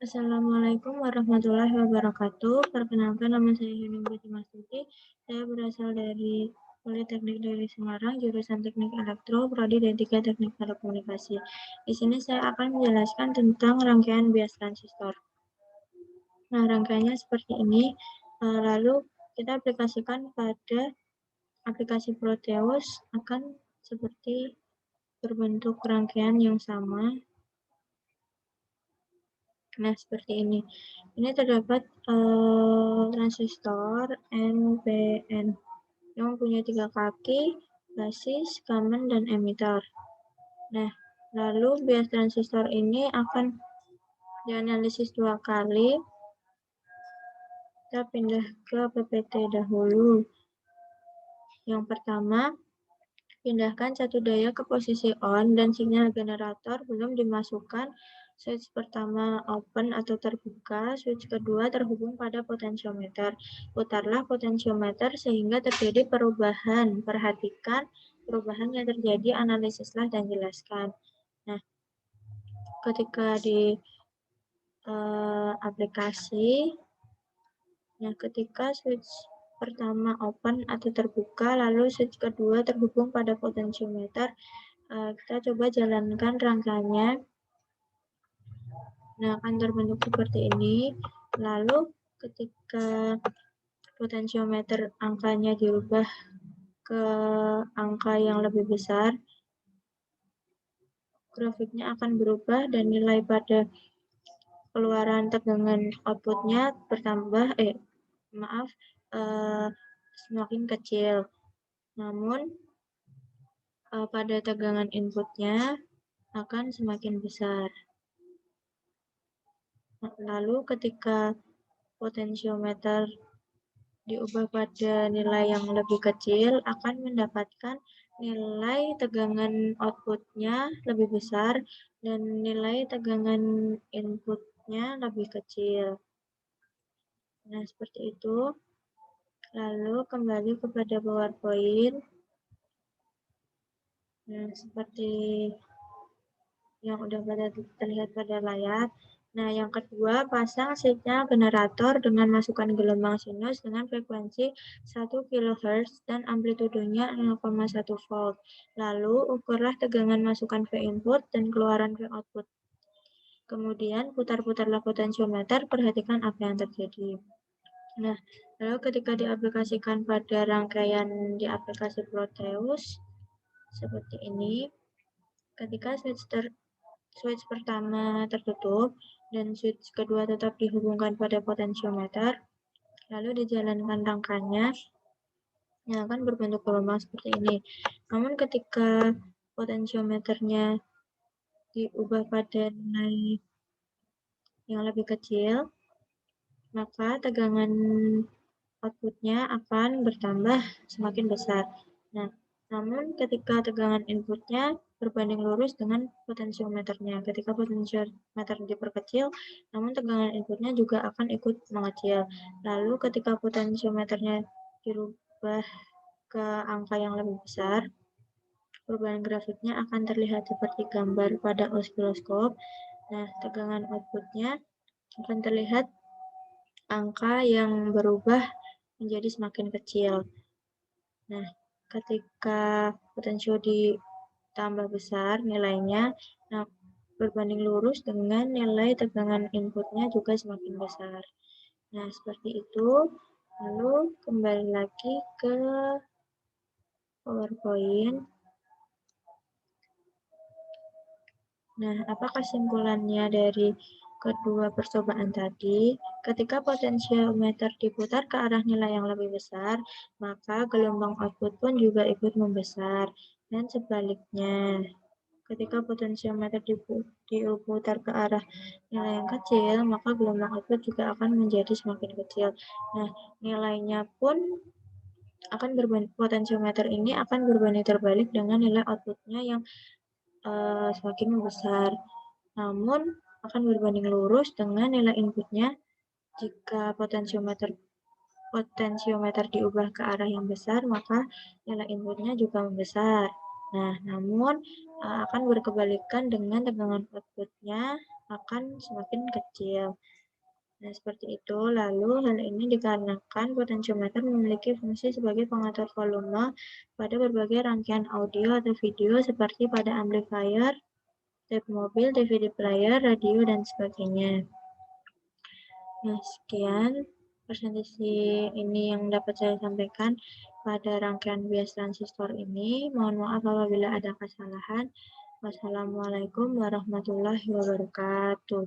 Assalamualaikum warahmatullahi wabarakatuh. Perkenalkan, nama saya Yuning Mastuti. Saya berasal dari Politeknik dari Semarang, jurusan Teknik Elektro, Prodi D3 Teknik Telekomunikasi. Di sini saya akan menjelaskan tentang rangkaian bias transistor. Nah, rangkaiannya seperti ini. Lalu kita aplikasikan pada aplikasi Proteus akan seperti berbentuk rangkaian yang sama. Nah, seperti ini. Ini terdapat transistor NPN yang mempunyai 3 kaki, basis, common, dan emitter. Nah, lalu bias transistor ini akan dianalisis 2 kali. Kita pindah ke PPT dahulu. Yang pertama, pindahkan satu daya ke posisi on dan sinyal generator belum dimasukkan. Switch pertama open atau terbuka, switch kedua terhubung pada potensiometer. Putarlah potensiometer sehingga terjadi perubahan. Perhatikan perubahan yang terjadi, analisislah dan jelaskan. Nah, ketika di aplikasi, ketika switch pertama open atau terbuka, lalu switch kedua terhubung pada potensiometer, kita coba jalankan rangkaiannya. Nah, akan terbentuk seperti ini. Lalu ketika potensiometer angkanya dirubah ke angka yang lebih besar, grafiknya akan berubah dan nilai pada keluaran tegangan outputnya bertambah, semakin kecil. Namun pada tegangan inputnya akan semakin besar. Lalu ketika potensiometer diubah pada nilai yang lebih kecil, akan mendapatkan nilai tegangan outputnya lebih besar dan nilai tegangan inputnya lebih kecil. Nah, seperti itu. Lalu kembali kepada PowerPoint. Nah, seperti yang udah terlihat pada layar. Nah, yang kedua, pasang sinyal generator dengan masukkan gelombang sinus dengan frekuensi 1 kHz dan amplitudenya 0,1 volt. Lalu, ukurlah tegangan masukan V input dan keluaran V output. Kemudian, putar-putarlah potensiometer, perhatikan apa yang terjadi. Nah, lalu ketika diaplikasikan pada rangkaian di aplikasi Proteus, seperti ini, ketika switch pertama tertutup dan switch kedua tetap dihubungkan pada potensiometer, lalu dijalankan rangkaiannya, yang akan berbentuk gelombang seperti ini. Namun ketika potensiometernya diubah pada nilai yang lebih kecil, maka tegangan outputnya akan bertambah semakin besar. Nah, namun ketika tegangan inputnya berbanding lurus dengan potensiometernya. Ketika potensiometer diperkecil, namun tegangan inputnya juga akan ikut mengecil. Lalu ketika potensiometernya dirubah ke angka yang lebih besar, perubahan grafiknya akan terlihat seperti gambar pada osiloskop. Nah, tegangan outputnya akan terlihat angka yang berubah menjadi semakin kecil. Nah, ketika potensio ditambah besar nilainya, nah berbanding lurus dengan nilai tegangan inputnya juga semakin besar. Nah, seperti itu. Lalu kembali lagi ke PowerPoint. Nah, apa kesimpulannya dari kedua percobaan tadi? Ketika potensiometer diputar ke arah nilai yang lebih besar, maka gelombang output pun juga ikut membesar. Dan sebaliknya, ketika potensiometer diputar ke arah nilai yang kecil, maka gelombang output juga akan menjadi semakin kecil. Nah, nilainya pun akan potensiometer ini akan berbanding terbalik dengan nilai outputnya yang semakin membesar. Namun akan berbanding lurus dengan nilai inputnya jika potensiometer diubah ke arah yang besar, maka nilai inputnya juga membesar. Nah, namun akan berkebalikan dengan tegangan outputnya akan semakin kecil. Nah, seperti itu. Lalu, hal ini dikarenakan potensiometer memiliki fungsi sebagai pengatur volume pada berbagai rangkaian audio atau video seperti pada amplifier, tape mobil, DVD player, radio, dan sebagainya. Nah, sekian presentasi ini yang dapat saya sampaikan pada rangkaian bias transistor ini. Mohon maaf apabila ada kesalahan. Wassalamualaikum warahmatullahi wabarakatuh.